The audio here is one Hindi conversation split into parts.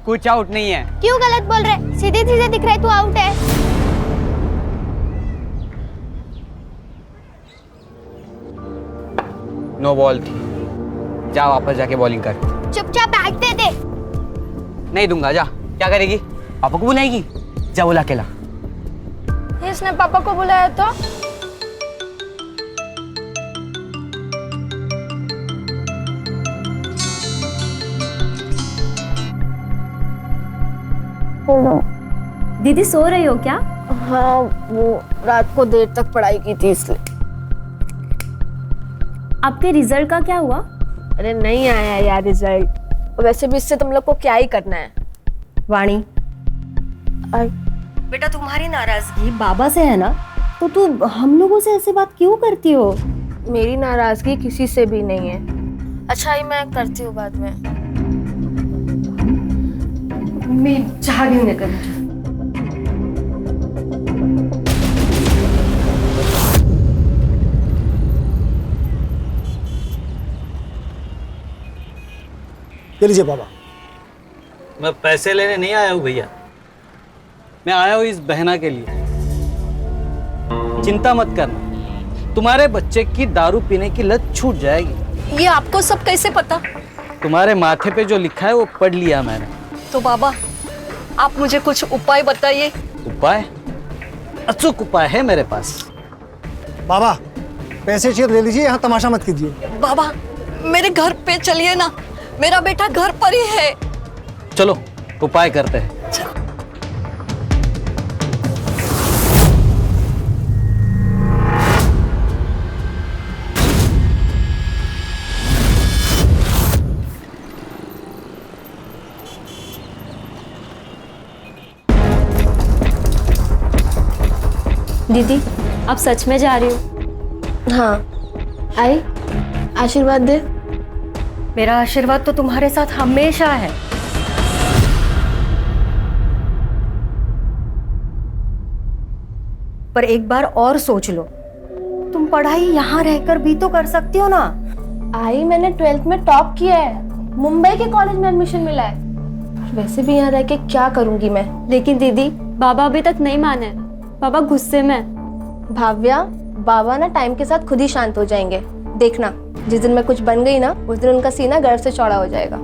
कुछ आउट नहीं है। क्यों गलत बोल रहे? सीधे सीधे दिख रहा है तू आउट है। नो बॉल थी, जा वापस जाके बॉलिंग कर। चुपचाप बैट दे दे। नहीं दूंगा, जा। क्या करेगी? पापा को बुलाएगी? जा बुला के ला। इसने पापा को बुलाया तो? दीदी सो रही हो क्या? हाँ, वो रात को देर तक पढ़ाई की थी इसलिए। आपके रिजल्ट का क्या हुआ? अरे नहीं आया यार रिजल्ट। वैसे भी इससे तुम लोग को क्या ही करना है। वाणी, बेटा तुम्हारी नाराजगी बाबा से है ना, तो तू हम लोगों से ऐसे बात क्यों करती हो? मेरी नाराजगी किसी से भी नहीं है। अच्छा ही मैं करती हूँ बाद में। मैं चाह भी नहीं करती। ले लीजिए बाबा। मैं पैसे लेने नहीं आया हूँ भैया, मैं आया हूँ इस बहना के लिए। चिंता मत करना, तुम्हारे बच्चे की दारू पीने की लत छूट जाएगी। ये आपको सब कैसे पता? तुम्हारे माथे पे जो लिखा है वो पढ़ लिया मैंने। तो बाबा आप मुझे कुछ उपाय बताइए। उपाय? अचूक उपाय है मेरे पास। बाबा पैसे चाहिए ले लीजिए, यहाँ तमाशा मत कीजिए। बाबा मेरे घर पे चलिए ना, मेरा बेटा घर पर ही है। चलो उपाय करते हैं। दीदी आप सच में जा रही हो? हाँ, आई आशीर्वाद दे। मेरा आशीर्वाद तो तुम्हारे साथ हमेशा है। पर एक बार और सोच लो, तुम पढ़ाई यहाँ रहकर भी तो कर सकती हो ना। आई मैंने 12th में टॉप किया है, मुंबई के कॉलेज में एडमिशन मिला है। वैसे भी यहाँ रह के क्या करूंगी मैं। लेकिन दीदी बाबा अभी तक नहीं माने, बाबा गुस्से में। भाव्या, बाबा ना टाइम के साथ खुद ही शांत हो जाएंगे। देखना, जिस दिन मैं कुछ बन गई ना, उस दिन उनका सीना गर्व से चौड़ा हो जाएगा।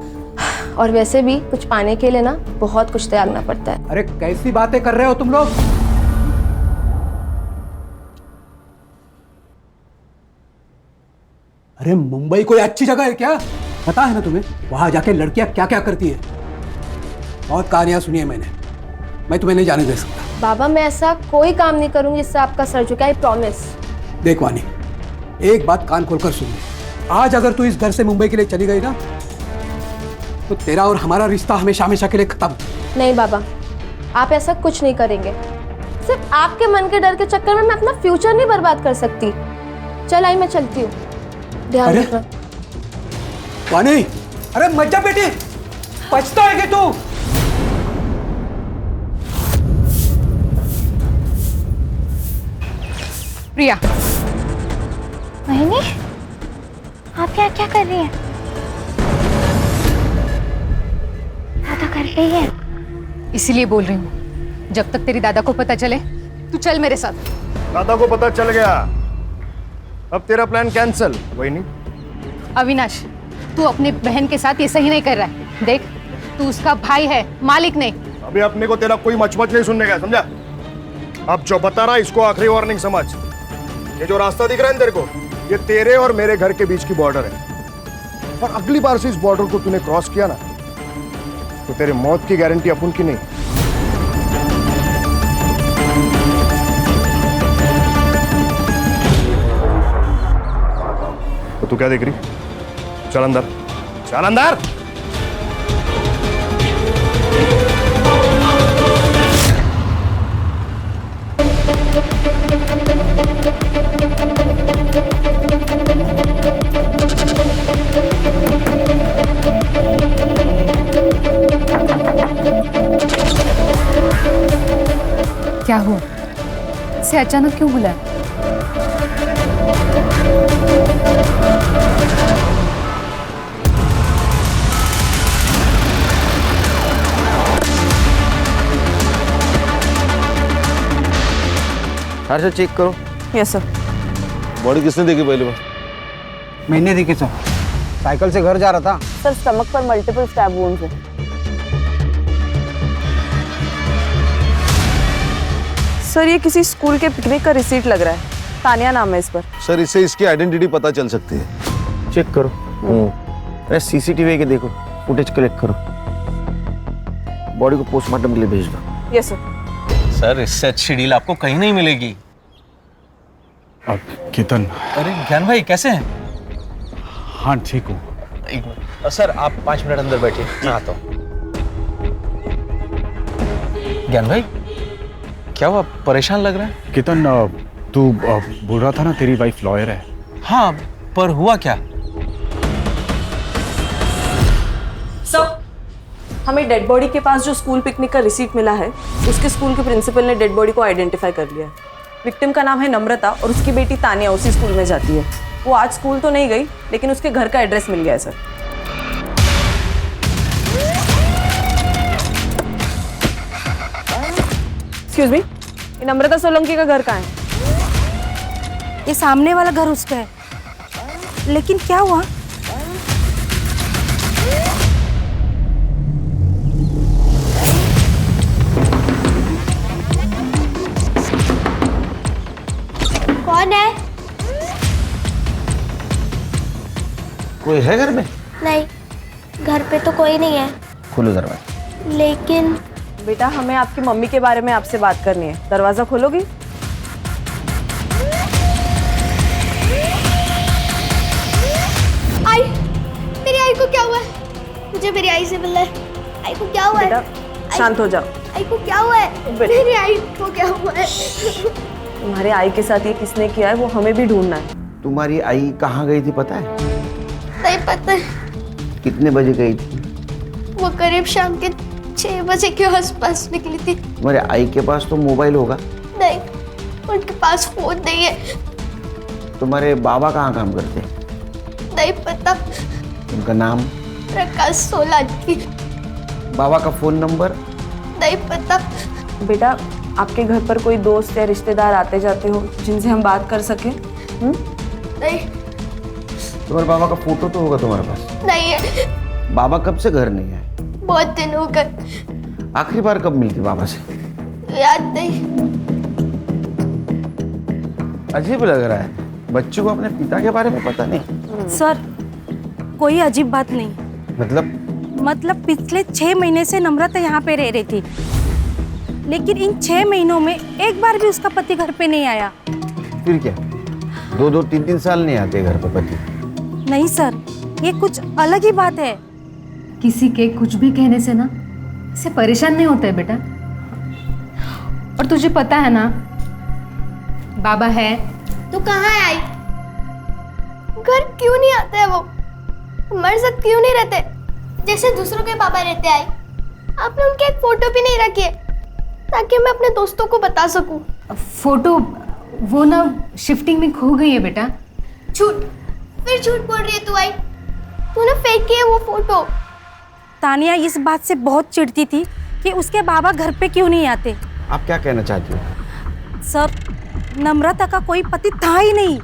और वैसे भी कुछ पाने के लिए ना बहुत कुछ त्यागना पड़ता है। अरे कैसी बातें कर रहे हो तुम लोग? अरे मुंबई कोई अच्छी जगह है क्या? पता है ना तुम्हें वहां जाके लड़कियां क्या क्या करती है? बहुत कहानियां सुनी है मैंने, मैं तुम्हें नहीं जाने दे सकता। बाबा मैं ऐसा कोई काम नहीं करूंगी जिससे आपका सर झुके, आई प्रॉमिस। देख वानी, एक बात कान खोलकर सुन ले। आज अगर तू इस घर से मुंबई के लिए चली गई ना, तो तेरा और हमारा रिश्ता हमेशा हमेशा के लिए खत्म। नहीं बाबा, आप ऐसा कुछ नहीं करेंगे। सिर्फ आपके मन के डर के चक्कर में मैं अपना फ्यूचर नहीं बर्बाद कर सकती। चल आई, मैं चलती हूँ, ध्यान रखना। वानी, अरे मत जा बेटी, पछता है तू। प्रिया, मोहिनी, आप क्या क्या कर रही हैं? दादा कर रही है। इसीलिए बोल रही हूँ, जब तक तेरी दादा को पता चले तू चल मेरे साथ। दादा को पता चल गया, अब तेरा प्लान कैंसिल। वही नहीं अविनाश, तू अपने बहन के साथ ये सही नहीं कर रहा है। देख, तू उसका भाई है, मालिक नहीं। अभी अपने को तेरा कोई मचमच नहीं सुनने का, समझा? अब जो बता रहा इसको आखिरी वार्निंग समझ। ये जो रास्ता दिख रहा है तेरे को, ये तेरे और मेरे घर के बीच की बॉर्डर है। और अगली बार से इस बॉर्डर को तूने क्रॉस किया ना, तो तेरे मौत की गारंटी अपन की नहीं। तो तू क्या देख रही? चल अंदर, चल अंदर। क्या हुआ? इसे अचानक क्यों बुलाया? हर्षद चेक करो। Yes sir. बॉडी किसने देखी पहली बार? मैंने देखी सर, साइकिल से घर जा रहा था। सर स्टमक पर मल्टीपल स्टैब वुंड्स है। सर ये किसी स्कूल के पिकनिक का रिसीट लग रहा है, तानिया नाम है इस पर। सर इससे इसकी आइडेंटिटी पता चल सकती है। चेक करो। अरे सीसीटीवी के देखो, फुटेज कलेक्ट करो, बॉडी को पोस्टमार्टम के लिए भेज दो। Yes sir. सर इससे अच्छी डील आपको कहीं नहीं मिलेगी। अब केतन। अरे ज्ञान भाई कैसे हैं? हाँ ठीक हूँ। एक मिनट सर, आप 5 मिनट अंदर बैठिए, मैं आता हूँ। ज्ञान भाई क्या हुआ, परेशान लग रहा है? केतन तू बोल रहा था ना तेरी वाइफ लॉयर है। हाँ पर हुआ क्या? सर हमें डेड बॉडी के पास जो स्कूल पिकनिक का रिसीट मिला है, उसके स्कूल के प्रिंसिपल ने डेड बॉडी को आइडेंटिफाई कर लिया है। विक्टिम का नाम है नम्रता और उसकी बेटी तानिया उसी स्कूल में जाती है। वो आज स्कूल तो नहीं गई, लेकिन उसके घर का एड्रेस मिल गया है सर। एक्सक्यूज मी, ये नम्रता सोलंकी का घर कहाँ है? ये सामने वाला घर उसका है, लेकिन क्या हुआ? कौन है? कोई है घर में? नहीं, घर पे तो कोई नहीं है। खोलो दरवाजा। लेकिन बेटा हमें आपकी मम्मी के बारे में आपसे बात करनी है, दरवाजा खोलोगी? आई, मेरी आई को क्या हुआ है? मुझे मेरी आई से मिलना है। आई को क्या हुआ है? बेटा शांत हो जाओ। आई को क्या हुआ है? मेरी आई को क्या हुआ है? तुम्हारे आई के साथ ये किसने किया है वो हमें भी ढूंढना है। तुम्हारी आई कहाँ गई थी पता है? नहीं पता है। कितने बजे गई थी? वो करीब शाम के 6 बजे के आसपास निकली थी। तुम्हारे आई के पास तो मोबाइल होगा? नहीं, उनके पास फोन नहीं है। तुम्हारे बाबा कहाँ काम करते हैं? नहीं पता। उनका नाम? प्रकाश सोलंकी। बाबा का फोन नंबर? नहीं पता। बेटा आपके घर पर कोई दोस्त या रिश्तेदार आते जाते हो जिनसे हम बात कर सके? नहीं। तुम्हारे बाबा का फोटो तो होगा तुम्हारे पास? नहीं है। बाबा कब से घर नहीं आए? बहुत दिन हो गए। आखिरी बार कब मिली थी बाबा से? याद नहीं। अजीब लग रहा है, बच्चों को अपने पिता के बारे में पता नहीं। सर कोई अजीब बात नहीं। मतलब पिछले 6 महीने से नम्रता यहाँ पे रह रही थी, लेकिन इन 6 महीनों में एक बार भी उसका पति घर पे नहीं आया। फिर क्या 2-2, 3-3 साल नहीं आते घर पे पति? नहीं सर, ये कुछ अलग ही बात है। किसी के कुछ भी कहने से ना इससे परेशान नहीं होता है बेटा। और तुझे पता है ना बाबा है तो कहाँ है आई? घर क्यों नहीं आते हैं वो? हमारे साथ क्यों नहीं रहते जैसे दूसरों के पापा रहते? आई, आपने उनकी एक फोटो भी नहीं रखी है ताकि मैं अपने दोस्तों को बता सकूं। फोटो वो ना शिफ्टिंग में खो गई है बेटा। झूठ, फिर झूठ बोल रही है तू आई। तूने फेंकी है वो फोटो। तानिया इस बात से बहुत चिढ़ती थी कि उसके बाबा घर पे क्यों नहीं आते। आप क्या कहना चाहती हो? सर नम्रता का कोई पति था ही नहीं।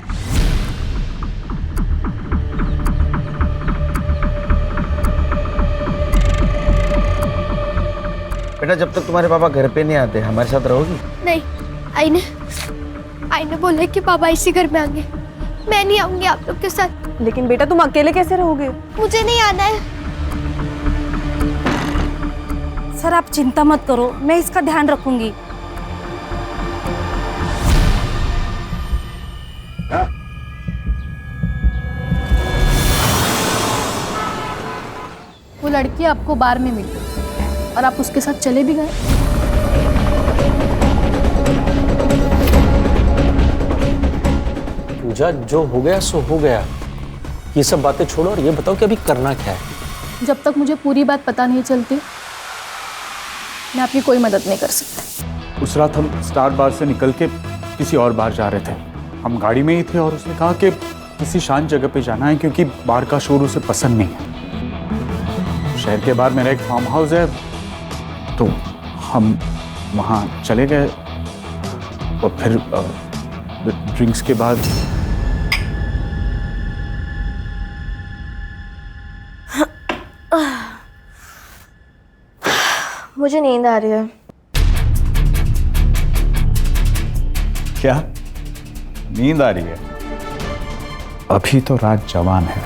बेटा जब तक तुम्हारे पापा घर पे नहीं आते हमारे साथ रहोगी? नहीं, आई ने बोला कि पापा इसी घर में आएंगे। मैं नहीं आऊंगी आप लोग के साथ। लेकिन बेटा तुम अकेले कैसे रहोगे? मुझे नहीं आना है। सर आप चिंता मत करो, मैं इसका ध्यान रखूंगी। वो लड़की आपको बार में मिली और आप उसके साथ चले भी गए। पूजा जो हो गया सो हो गया, ये सब बातें छोड़ो और ये बताओ कि अभी करना क्या है? जब तक मुझे पूरी बात पता नहीं चलती मैं आपकी कोई मदद नहीं कर सकती। उस रात हम स्टार बार से निकल के किसी और बार जा रहे थे। हम गाड़ी में ही थे और उसने कहा कि किसी शांत जगह पे जाना है क्योंकि बार का शोर उसे पसंद नहीं है। शहर के बाहर मेरा एक फार्म हाउस है, तो हम वहाँ चले गए। और फिर ड्रिंक्स के बाद मुझे नींद आ रही है। क्या नींद आ रही है? अभी तो रात जवान है।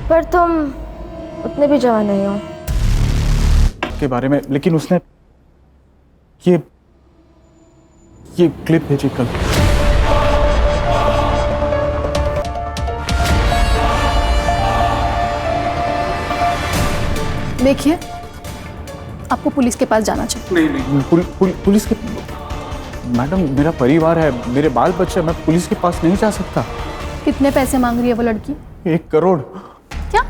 पर तुम उतने भी जवान नहीं हो। के बारे में, लेकिन उसने ये क्लिप भेजी कल। देखिए, आपको पुलिस के पास जाना चाहिए। नहीं, पुलिस के, मैडम मेरा परिवार है, मेरे बाल बच्चे, मैं पुलिस के पास नहीं जा सकता। कितने पैसे मांग रही है वो लड़की? 1 करोड़। क्या?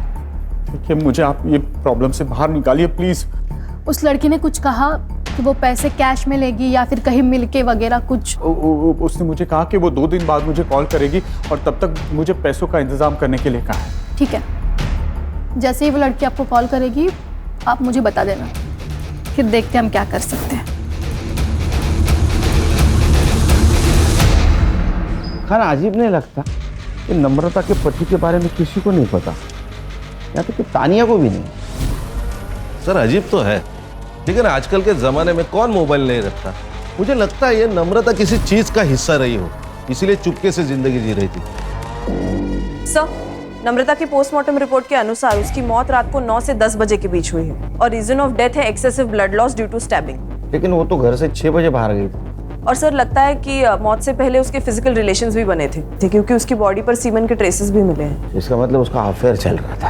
देखिए, मुझे आप ये प्रॉब्लम से बाहर निकालिए प्लीज। उस लड़की ने कुछ कहा कि वो पैसे कैश में लेगी या फिर कहीं मिलके वगैरह कुछ? उसने मुझे कहा कि वो 2 दिन बाद मुझे कॉल करेगी और तब तक मुझे पैसों का इंतजाम करने के लिए कहा है। ठीक है, जैसे ही वो लड़की आपको कॉल करेगी आप मुझे बता देना, फिर देखते हैं हम क्या कर सकते हैं। खाना अजीब नहीं लगता कि नम्रता के पति के बारे में किसी को नहीं पता, या तो कि तानिया को भी नहीं? सर अजीब तो है, लेकिन आजकल के जमाने में कौन मोबाइल नहीं रखता। मुझे लगता है ये नम्रता किसी चीज का हिस्सा रही हो, इसीलिए चुपके से जिंदगी जी रही थी। सर, नम्रता की पोस्टमार्टम रिपोर्ट के अनुसार उसकी मौत रात को 9 से 10 बजे के बीच हुई है और रीजन ऑफ डेथ है excessive blood loss due to stabbing. लेकिन वो तो घर से 6 बजे बाहर गई थी। और सर लगता है कि मौत से पहले उसके फिजिकल रिलेशंस भी बने थे क्योंकि उसकी बॉडी पर सीमेंट के ट्रेसेस भी मिले हैं। इसका मतलब उसका अफेयर चल रहा था।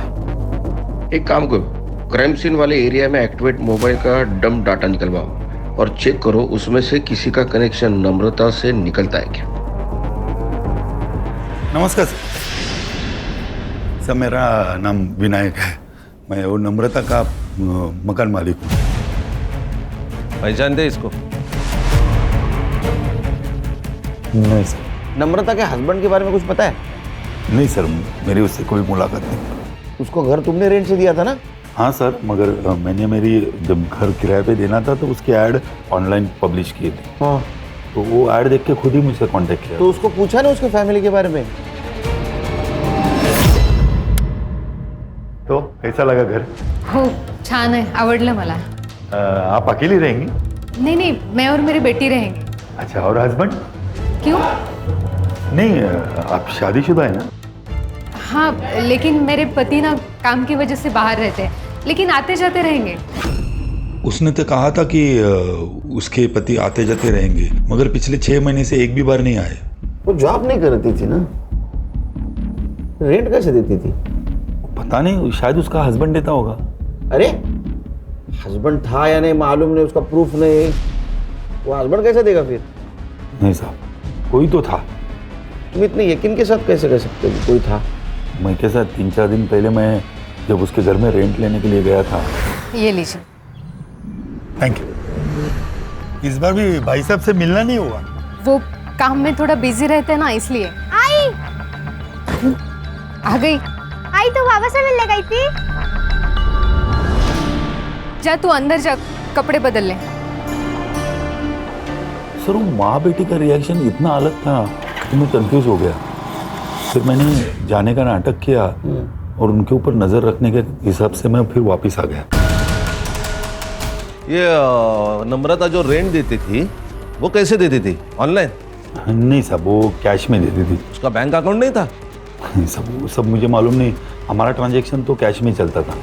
एक काम करो, क्राइम सीन वाले एरिया में एक्टिवेट मोबाइल का डंप डाटा निकलवाओ और चेक करो उसमें से किसी का कनेक्शन नम्रता से निकलता है क्या। नमस्कार सर, मेरा नाम विनायक है। मैं वो नम्रता का मकान मालिक हूँ। पहचानते इसको? नहीं सर। नम्रता के हस्बैंड के बारे में कुछ पता है? नहीं सर, मेरी उससे कोई मुलाकात नहीं। उसको घर तुमने रेंट से दिया था ना? हाँ सर, मगर मैंने मेरी जब घर किराए पे देना था तो उसके ऐड ऑनलाइन पब्लिश किए थे। हाँ। तो वो ऐड देख के खुद ही मुझसे कांटेक्ट किया। तो उसको पूछा ना उसके फैमिली के बारे में? तो कैसा लगा घर? हो, छान आहे, आवडलं मला। आप अकेली रहेंगी? नहीं नहीं, मैं और मेरी बेटी रहेंगे। अच्छा, और हस्बैंड? क्यों? नहीं, आप शादीशुदा है ना? हाँ, लेकिन मेरे पति ना काम की वजह से बाहर रहते हैं, लेकिन आते जाते रहेंगे। उसने तो कहा था कि उसके पति आते जाते रहेंगे, मगर पिछले 6 महीने से एक भी बार नहीं आए। वो जॉब नहीं करती थी ना, रेंट कैसे देती थी? पता नहीं, शायद उसका हस्बैंड देता होगा। अरे हस्बैंड था या नहीं मालूम नहीं, उसका प्रूफ नहीं, वो हस्बैंड कैसे देगा फिर? नहीं साहब, कोई तो था। तुम इतने यकीन के साथ कैसे कह सकते हो कि कोई था? मैं के साथ 3-4 दिन पहले मैं जब उसके घर में रेंट लेने के लिए गया था। ये लीजिए। Thank you. इस बार भी भाई साहब से मिलना नहीं हुआ? वो काम में थोड़ा बिजी रहते हैं ना, इसलिए। आई आ गई। आई तो बाबा से मिलने गई थी। जा तू अंदर जा, कपड़े बदल ले। सर, वो माँ बेटी का रिएक्शन इतना अलग था कि मैं कंफ्यूज हो गया। फिर मैंने जाने का नाटक किया और उनके ऊपर नजर रखने के हिसाब से मैं फिर वापस आ गया। ये नम्रता जो रेंट देती थी वो कैसे देती थी? ऑनलाइन? नहीं साहब, वो कैश में देती थी। उसका बैंक अकाउंट नहीं था? सब मुझे मालूम नहीं, हमारा ट्रांजैक्शन तो कैश में चलता था।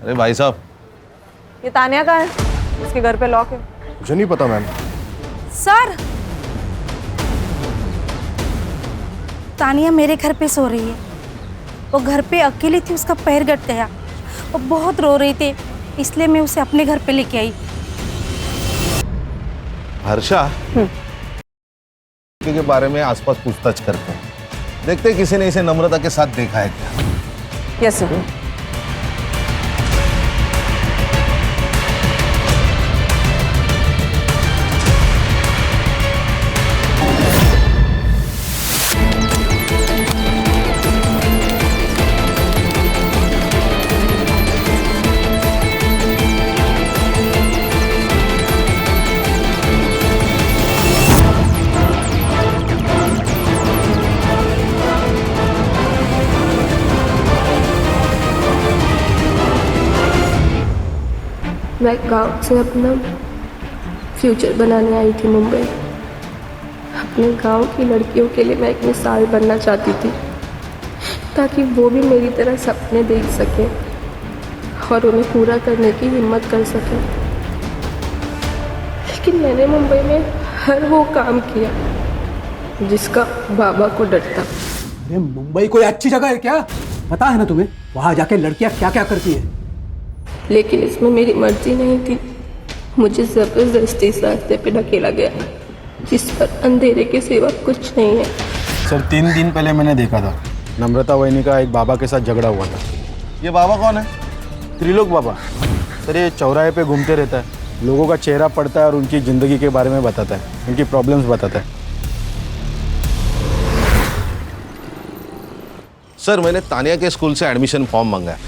अरे भाई साहब, ये तानिया का है, उसके घर पे लॉक है। मुझे नहीं पता मैम। सर, तानिया मेरे घर पे सो रही है। वो घर पे अकेली थी, उसका पैर कट गया, वो बहुत रो रही थी, इसलिए मैं उसे अपने घर पे लेके आई। हर्षा के बारे में आसपास पूछताछ करते हैं, देखते हैं किसी ने इसे नम्रता के साथ देखा है क्या। Yes sir. मैं गांव से अपना फ्यूचर बनाने आई थी मुंबई। अपने गांव की लड़कियों के लिए मैं एक मिसाल बनना चाहती थी, ताकि वो भी मेरी तरह सपने देख सकें और उन्हें पूरा करने की हिम्मत कर सकें। लेकिन मैंने मुंबई में हर वो काम किया जिसका बाबा को डर था। अरे मुंबई कोई अच्छी जगह है क्या? पता है ना तुम्हें वहां जाके लड़कियां क्या क्या करती है? लेकिन इसमें मेरी मर्जी नहीं थी। मुझे जबरदस्ती इस रास्ते पे ढकेला गया जिस पर अंधेरे के सिवा कुछ नहीं है। सर 3 दिन पहले मैंने देखा था, नम्रता वहिनी का एक बाबा के साथ झगड़ा हुआ था। ये बाबा कौन है? त्रिलोक बाबा। सर ये चौराहे पे घूमते रहता है, लोगों का चेहरा पढ़ता है और उनकी ज़िंदगी के बारे में बताता है, उनकी प्रॉब्लम्स बताता है। सर मैंने तानिया के स्कूल से एडमिशन फॉर्म मंगाया,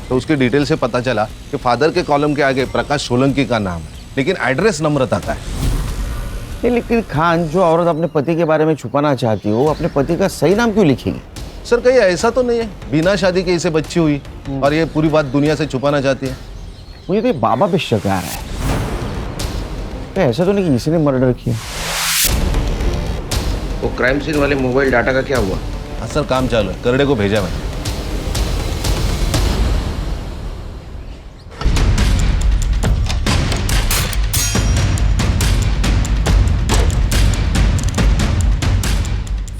तो उसकी डिटेल से पता चला कि फादर के कॉलम के आगे प्रकाश सोलंकी का नाम है, लेकिन एड्रेस नम्रता का है। लेकिन खान, जो औरत अपने पति के बारे में छुपाना चाहती हो, अपने पति का सही नाम क्यों लिखेगी? सर कहीं ऐसा तो नहीं है बिना शादी के इसे बच्ची हुई और ये पूरी बात दुनिया से छुपाना चाहती है? मुझे तो ये बाबा पे शक आ रहा है। तो ऐसा तो नहीं कि किसी ने मर्डर किया। वो क्राइम सीन वाले मोबाइल डाटा का क्या हुआ? हाँ सर काम चालू है, करड़े को भेजा मैंने।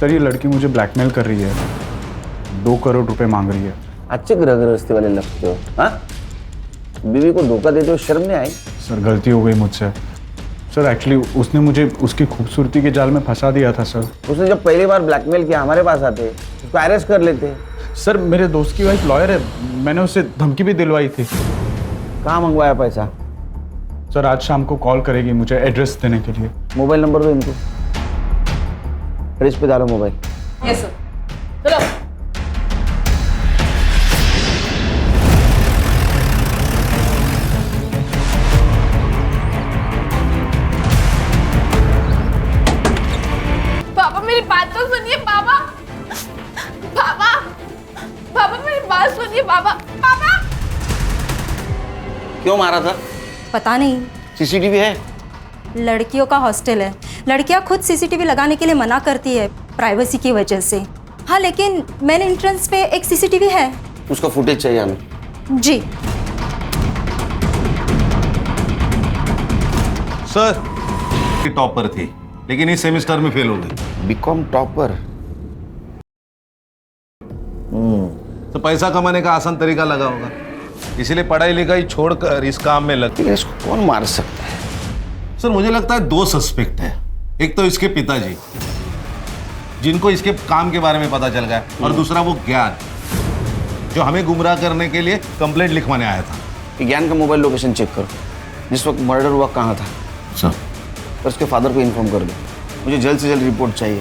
सर ये लड़की मुझे ब्लैकमेल कर रही है, 2 करोड़ रुपए मांग रही है। अच्छे ग्रह गृहस्थी वाले लगते हो। हाँ, बीवी को धोखा देते हो, शर्म नहीं आई? सर गलती हो गई मुझसे। सर एक्चुअली उसने मुझे उसकी खूबसूरती के जाल में फंसा दिया था सर। उसने जब पहली बार ब्लैकमेल किया हमारे पास आते, उसको अरेस्ट कर लेते। सर मेरे दोस्त की वाइफ लॉयर है, मैंने उससे धमकी भी दिलवाई थी। कहाँ मंगवाया पैसा? सर आज शाम को कॉल करेगी मुझे एड्रेस देने के लिए। मोबाइल नंबर दो इनको, फ्रिज पे डालो मोबाइल। Yes sir. चलो। पापा मेरी बात तो सुनिए पापा। पापा पापा मेरी बात सुनिए पापा। पापा क्यों मारा था? पता नहीं। सीसीटीवी है? लड़कियों का हॉस्टल है, लड़कियां खुद सीसीटीवी लगाने के लिए मना करती है प्राइवेसी की वजह से। हाँ लेकिन मेन एंट्रेंस पे एक सीसीटीवी है। उसका फुटेज चाहिए हमें। जी सर टॉपर थी लेकिन इस सेमेस्टर में फेल हो गई। BCom topper? तो पैसा कमाने का आसान तरीका लगा होगा, इसीलिए पढ़ाई लिखाई छोड़कर इस काम में लग। इसको कौन मार सकता है? सर मुझे लगता है 2 सस्पेक्ट है। एक तो इसके पिताजी जिनको इसके काम के बारे में पता चल गया, और दूसरा वो ज्ञान जो हमें गुमराह करने के लिए कंप्लेंट लिखवाने आया था। ज्ञान का मोबाइल लोकेशन चेक करो, जिस वक्त मर्डर हुआ कहाँ था। सर और उसके फादर को इन्फॉर्म कर दो, मुझे जल्द से जल्द रिपोर्ट चाहिए।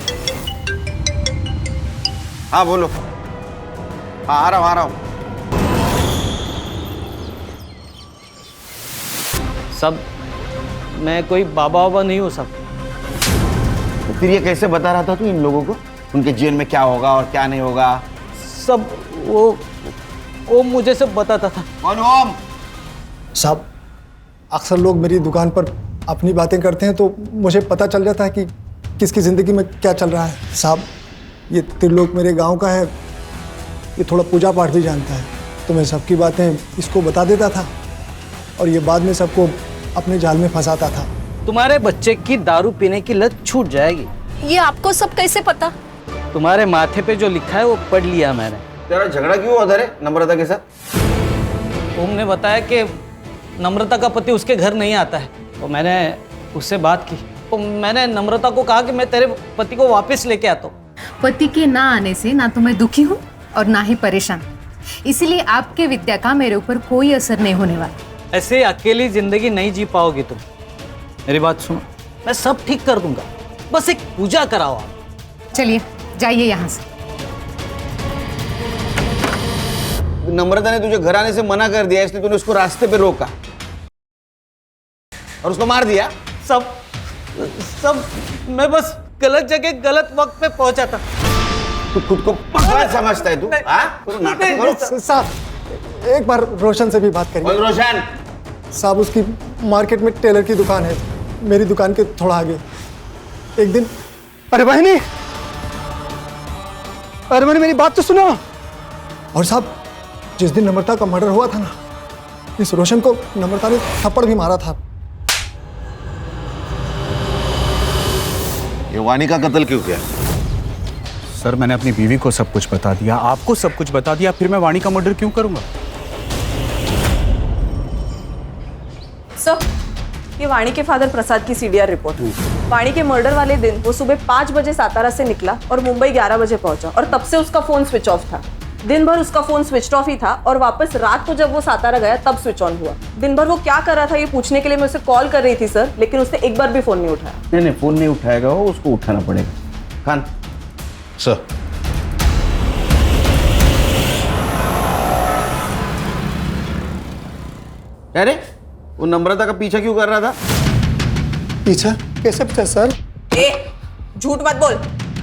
हाँ बोलो। हाँ आ रहा हूँ। सब मैं कोई बाबा वाबा नहीं हूँ सब। तो फिर ये कैसे बता रहा था तू इन लोगों को उनके जीवन में क्या होगा और क्या नहीं होगा? सब वो मुझे सब बताता था। कौन ओम? साहब अक्सर लोग मेरी दुकान पर अपनी बातें करते हैं तो मुझे पता चल जाता है कि किसकी ज़िंदगी में क्या चल रहा है। साहब ये त्रिलोक मेरे गांव का है, ये थोड़ा पूजा पाठ भी जानता है, तो मैं सबकी बातें इसको बता देता था और ये बाद में सबको अपने जाल में फंसाता था। तुम्हारे बच्चे की दारू पीने की लत छूट जाएगी। ये आपको सब कैसे पता? तुम्हारे माथे पे जो लिखा है वो पढ़ लिया मैंने। तेरा झगड़ा क्यों हुआ था नम्रता के साथ? तुमने बताया कि नम्रता का पति उसके घर नहीं आता है, तो मैंने उससे बात की। तो मैंने नम्रता को कहा कि मैं तेरे पति को वापस लेके आता हूँ। पति के ना आने से ना तो मैं दुखी हूँ और ना ही परेशान, इसीलिए आपके विद्या का मेरे ऊपर कोई असर नहीं होने वाला। ऐसे अकेली जिंदगी नहीं जी पाओगी तुम। मेरी बात सुनो, मैं सब ठीक कर दूंगा, बस एक पूजा कराओ आप। चलिए जाइए यहाँ से। नम्रता ने तुझे घर आने से मना कर दिया, इसलिए तूने उसको रास्ते पे रोका और उसको मार दिया। सब मैं बस गलत जगह गलत वक्त पे पहुंचा था। तू खुद को पकड़ा समझता है तू? नाटक करो। साहब एक बार रोशन से भी बात करिए। रोशन साहब उसकी मार्केट में टेलर की दुकान है, मेरी दुकान के थोड़ा आगे। एक दिन, अरे बहनी, अरे मैंने मेरी बात तो सुनो। और साहब जिस दिन नम्रता का मर्डर हुआ था ना, इस रोशन को नम्रता ने थप्पड़ भी मारा था। ये वानी का कत्ल क्यों किया? सर मैंने अपनी बीवी को सब कुछ बता दिया, आपको सब कुछ बता दिया, फिर मैं वाणी का मर्डर क्यों करूंगा? सर, ये वाणी के फादर प्रसाद की सीडीआर रिपोर्ट है। वाणी के मर्डर वाले दिन वो सुबह 5 बजे सातारा से निकला और मुंबई 11 बजे पहुंचा और तब से उसका फोन स्विच ऑफ था। दिन भर उसका फोन स्विच ऑफ ही था और वापस रात को जब वो सातारा गया तब स्विच ऑन हुआ। दिन भर वो क्या कर रहा था ये पूछने के लिए मैं उसे कॉल कर रही थी सर, लेकिन उसने एक बार भी फोन नहीं उठाया। नहीं, फोन नहीं उठाएगा वो, उसको उठाना पड़ेगा। खान सर, अरे वो नम्रता का पीछा क्यों कर रहा था? पीछा? कैसे पीछा सर? झूठ मत बोल।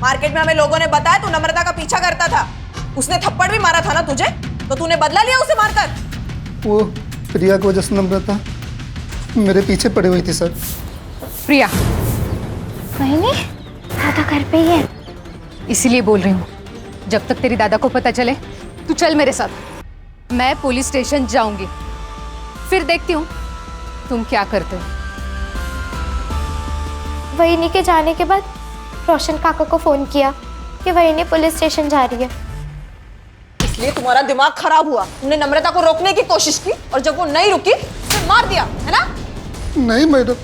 मार्केट में हमें लोगों ने बताया तू नम्रता का पीछा करता था। उसने थप्पड़ भी मारा था ना तुझे, तो तूने बदला लिया उसे मारकर? वो प्रिया की वजह से नम्रता मेरे पीछे पड़ी हुई थी सर। प्रिया बहनी, दादा घर पे ही है। इसीलिए बोल रही हूँ, जब तक तेरी दादा को पता चले तू चल मेरे साथ। मैं पुलिस स्टेशन जाऊंगी, फिर देखती हूँ तुम क्या करते हो। वहीनी के जाने के बाद रोशन काका को फोन किया कि वहीनी पुलिस स्टेशन जा रही है। इसलिए तुम्हारा दिमाग खराब हुआ। तुमने नम्रता को रोकने की कोशिश की और जब वो नहीं रुकी फिर मार दिया, है ना? नहीं मैडम,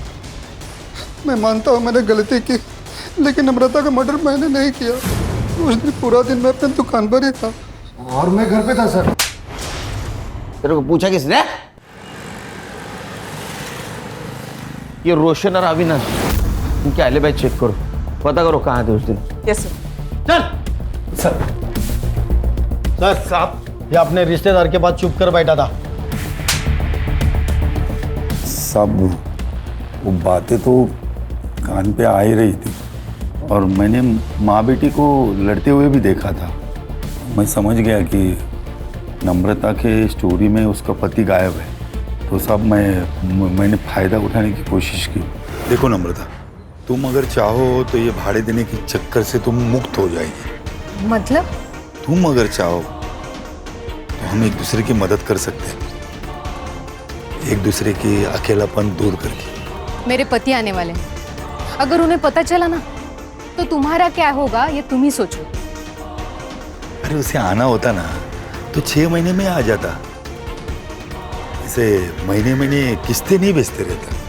मैं मानता हूँ मैंने गलती की, लेकिन नम्रता का मर्डर मैंने नहीं किया। उस दिन पूरा दिन मैं अपनी दुकान पर ही था और मैं घर पे था सर। तेरे को पूछा किसने? ये रोशन और अविनाश, इनके एलिबाई चेक करो, पता करो कहाँ थे उस दिन। Yes sir. चल सर। सर साहब, ये अपने रिश्तेदार के पास चुप कर बैठा था। सब वो बातें तो कान पे आ ही रही थी और मैंने माँ बेटी को लड़ते हुए भी देखा था। मैं समझ गया कि नम्रता के स्टोरी में उसका पति गायब है, तो सब मैंने फ़ायदा उठाने की कोशिश की। देखो नम्रता, तुम अगर चाहो तो ये भाड़े देने के चक्कर से तुम मुक्त हो जाएगी। मतलब? तुम अगर चाहो तो हम एक दूसरे की मदद कर सकते हैं, एक दूसरे की अकेलापन दूर करके। मेरे पति आने वाले हैं, अगर उन्हें पता चला ना तो तुम्हारा क्या होगा ये तुम ही सोचो। अरे उसे आना होता ना तो 6 महीने में आ जाता, इसे महीने महीने किस्तें नहीं बेचते रहता।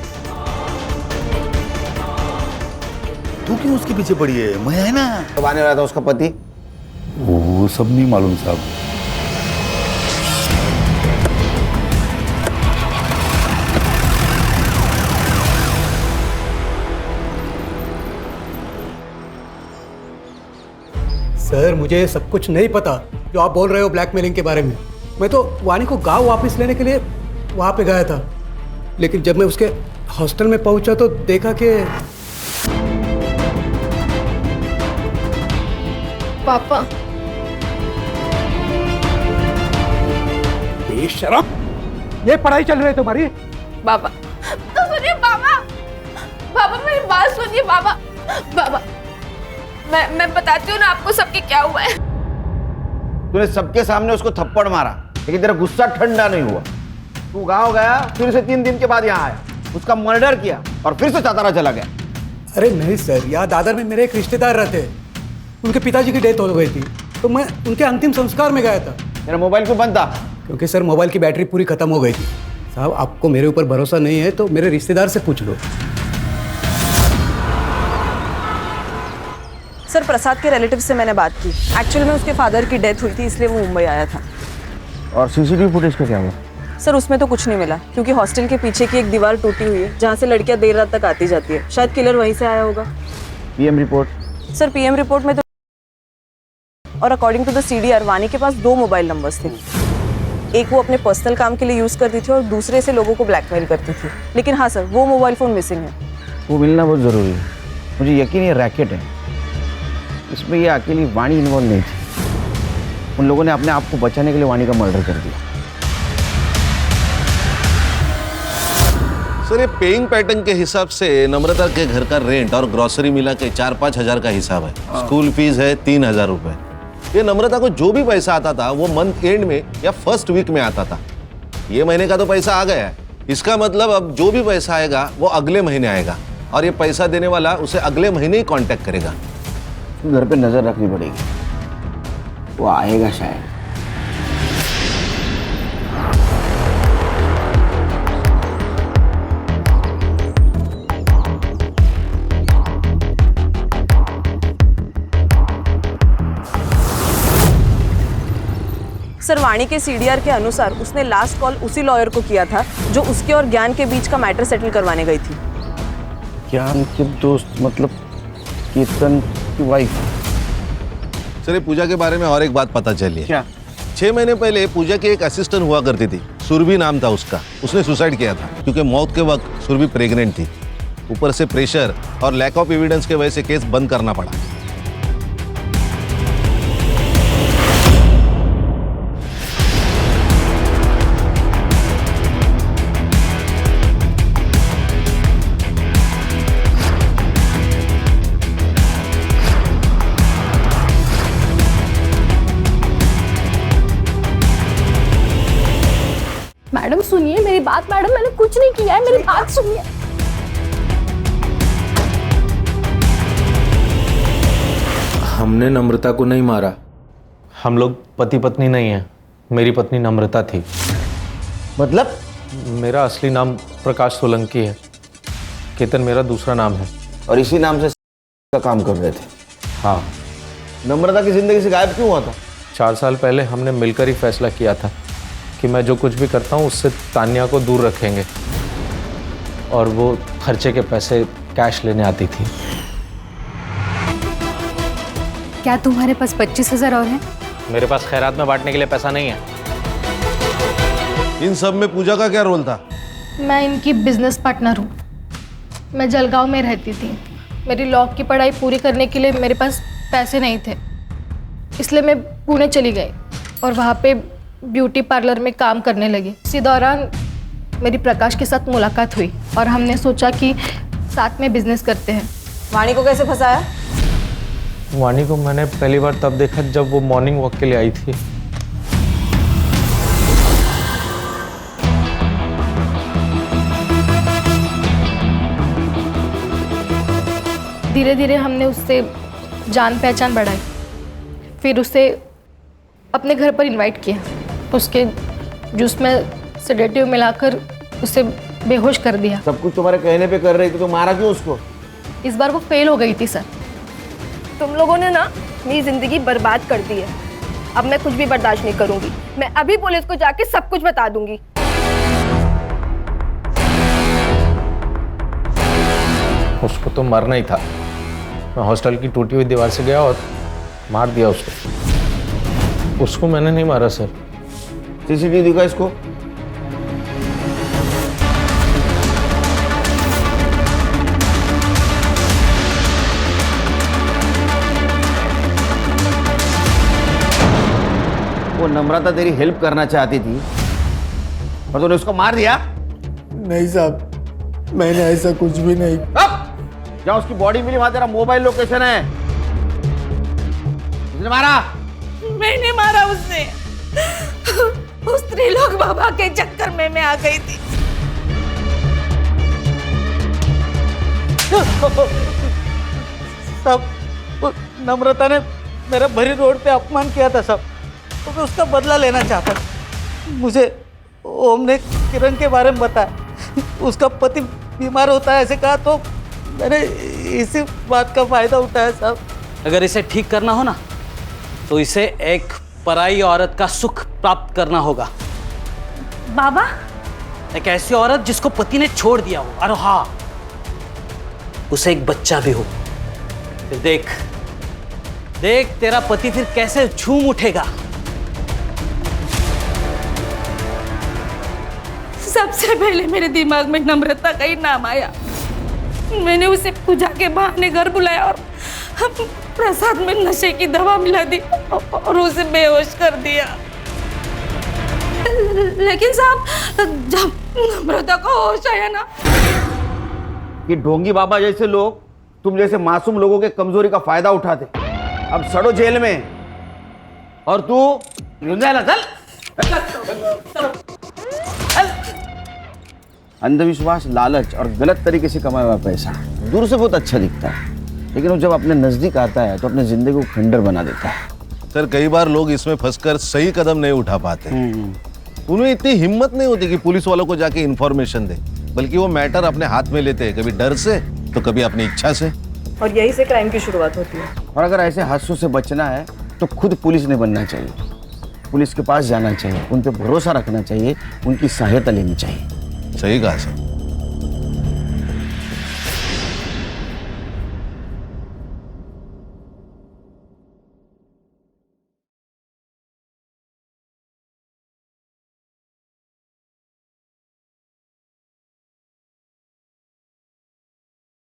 तू क्यों उसके पीछे पड़ी है? मैं है ना। कब आने वाला था उसका पति? वो सब नहीं मालूम साहब। सर मुझे सब कुछ नहीं पता जो आप बोल रहे हो ब्लैकमेलिंग के बारे में। मैं तो वानी को गांव वापस लेने के लिए वहां पे गया था, लेकिन जब मैं उसके हॉस्टल में पहुंचा तो देखा कि पापा, बेशरम, ये पढ़ाई चल रही है तुम्हारी? बाबा तो सुनिए बाबा, बाबा मेरी बात सुनिए बाबा। बाबा मैं बताती हूँ ना आपको सबके क्या हुआ है। तूने सबके सामने उसको थप्पड़ मारा, लेकिन तेरा गुस्सा ठंडा नहीं हुआ। तू गांव गया, फिर से 3 दिन के बाद यहाँ आया, उसका मर्डर किया और फिर से सातारा चला गया। अरे नहीं सर, यहाँ दादर में मेरे एक रिश्तेदार रहते, उनके पिताजी की डेथ हो गई थी, तो मैं उनके अंतिम संस्कार में गया था। मेरा मोबाइल क्यों बंद था? क्योंकि सर मोबाइल की बैटरी पूरी खत्म हो गई थी। साहब आपको मेरे ऊपर भरोसा नहीं है तो मेरे रिश्तेदार से पूछ लो। सर प्रसाद के रिलेटिव से मैंने बात की। एक्चुअल में उसके फादर की डेथ हुई थी, इसलिए वो मुंबई आया था। और सीसीटीवी फुटेज का क्या हुआ? सर उसमें तो कुछ नहीं मिला, क्योंकि हॉस्टल के पीछे की एक दीवार टूटी हुई है जहाँ से लड़कियां देर रात तक आती जाती है। शायद किलर वहीं से आया होगा। PM report? Sir PM report में तो, और अकॉर्डिंग टू द सीडीआर वानी के पास 2 मोबाइल नंबर्स थे। एक वो अपने पर्सनल काम के लिए यूज करती थी और दूसरे से लोगों को ब्लैकमेल करती थी। लेकिन हाँ सर, वो मोबाइल फोन मिसिंग है। वो मिलना बहुत जरूरी है। मुझे यकीन है रैकेट है, इसमें ये अकेली वाणी इन्वॉल्व नहीं थी। उन लोगों ने अपने आप को बचाने के लिए वाणी का मर्डर कर दिया। सर ये पेइंग पैटर्न के हिसाब से नम्रता के घर का रेंट और ग्रोसरी मिला के 4-5 हजार का हिसाब है। स्कूल फीस है 3,000 रुपए। ये नम्रता को जो भी पैसा आता था वो मंथ एंड में या फर्स्ट वीक में आता था। ये महीने का तो पैसा आ गया है, इसका मतलब अब जो भी पैसा आएगा वो अगले महीने आएगा और ये पैसा देने वाला उसे अगले महीने ही कांटेक्ट करेगा। घर पे नजर रखनी पड़ेगी, वो आएगा शायद। सर वाणी के सीडीआर के अनुसार उसने लास्ट कॉल उसी लॉयर को किया था जो उसके और ज्ञान के बीच का मैटर सेटल करवाने गई थी। ज्ञान के दोस्त मतलब कीर्तन की वाइफ। सर पूजा के बारे में और एक बात पता चली है। क्या? 6 महीने पहले पूजा की एक असिस्टेंट हुआ करती थी, सुरभि नाम था उसका। उसने सुसाइड किया था क्योंकि मौत के वक्त सुरभि प्रेग्नेंट थी। ऊपर से प्रेशर और लैक ऑफ एविडेंस के वजह से केस बंद करना पड़ा। मैडम सुनिए मेरी बात। मैडम मैंने कुछ नहीं किया है, मेरी बात सुनिए। हमने नम्रता को नहीं मारा। हम लोग पति पत्नी नहीं हैं। मेरी पत्नी नम्रता थी। मतलब? मेरा असली नाम प्रकाश सोलंकी है, केतन मेरा दूसरा नाम है। और इसी नाम से का काम कर रहे थे? हाँ। नम्रता की जिंदगी से गायब क्यों हुआ था? 4 साल पहले हमने मिलकर ही फैसला किया था कि मैं जो कुछ भी करता हूँ उससे तान्या को दूर रखेंगे, और वो खर्चे के पैसे कैश लेने आती थी। क्या तुम्हारे पास 25,000 और हैं? मेरे पास खैरात में बांटने के लिए पैसा नहीं है। इन सब में पूजा का क्या रोल था? मैं इनकी बिजनेस पार्टनर हूँ। मैं जलगांव में रहती थी। मेरी लॉ की पढ़ाई पूरी करने के लिए मेरे पास पैसे नहीं थे, इसलिए मैं पुणे चली गई और वहाँ पे ब्यूटी पार्लर में काम करने लगी। इसी दौरान मेरी प्रकाश के साथ मुलाकात हुई और हमने सोचा कि साथ में बिजनेस करते हैं। वाणी को कैसे फंसाया? वाणी को मैंने पहली बार तब देखा जब वो मॉर्निंग वॉक के लिए आई थी। धीरे धीरे हमने उससे जान पहचान बढ़ाई, फिर उसे अपने घर पर इनवाइट किया। उसके जूस में सेडेटिव मिलाकर उसे बेहोश कर दिया। सब कुछ तुम्हारे कहने पे कर रही थी तो मारा क्यों उसको? इस बार वो फेल हो गई थी सर। तुम लोगों ने ना मेरी जिंदगी बर्बाद कर दी है। अब मैं कुछ भी बर्दाश्त नहीं करूंगी। मैं अभी पुलिस को जाके सब कुछ बता दूंगी। उसको तो मरना ही था। मैं हॉस्टल की टूटी हुई दीवार से गया और मार दिया उसको। उसको मैंने नहीं मारा सर। सीसीटीवी दिखा इसको। वो नम्रता तेरी हेल्प करना चाहती थी और तूने उसको मार दिया? नहीं साहब, मैंने ऐसा कुछ भी नहीं। जहाँ उसकी बॉडी मिली वहां तेरा मोबाइल लोकेशन है। उसने मारा? मैंने मारा उसने। उस त्रिलोक बाबा के चक्कर में मैं आ गई थी। सब नम्रता ने मेरा भरी रोड पे अपमान किया था सब, तो मैं उसका बदला लेना चाहता था। मुझे ओम ने किरण के बारे में बताया, उसका पति बीमार होता है ऐसे कहा, तो मैंने इसी बात का फायदा उठाया साहब। अगर इसे ठीक करना हो ना तो इसे एक पराई औरत का सुख प्राप्त करना होगा। बाबा? एक ऐसी औरत जिसको पति ने छोड़ दिया हो, और हाँ उसे एक बच्चा भी हो। फिर देख देख तेरा पति फिर कैसे झूम उठेगा। सबसे पहले मेरे दिमाग में नम्रता का ही नाम आया। मैंने उसे पूजा के बहाने घर बुलाया और प्रसाद में नशे की दवा मिला दी और उसे बेहोश कर दिया। लेकिन साहब जब नम्रता को होश आया ना, कि ढोंगी बाबा जैसे लोग तुम जैसे मासूम लोगों के कमजोरी का फायदा उठाते, अब सड़ो जेल में। और तू चल। अंधविश्वास, लालच और गलत तरीके से कमाया हुआ पैसा दूर से बहुत अच्छा दिखता है, लेकिन वो जब अपने नजदीक आता है तो अपने जिंदगी को खंडर बना देता है। सर कई बार लोग इसमें फंसकर सही कदम नहीं उठा पाते। उन्हें इतनी हिम्मत नहीं होती कि पुलिस वालों को जाके इन्फॉर्मेशन दे, बल्कि वो मैटर अपने हाथ में लेते हैं, कभी डर से तो कभी अपनी इच्छा से। और यही से क्राइम की शुरुआत होती है। और अगर ऐसे हादसों से बचना है तो खुद पुलिस नहीं बनना चाहिए, पुलिस के पास जाना चाहिए, उन पर भरोसा रखना चाहिए, उनकी सहायता लेनी चाहिए। सही कहा सर।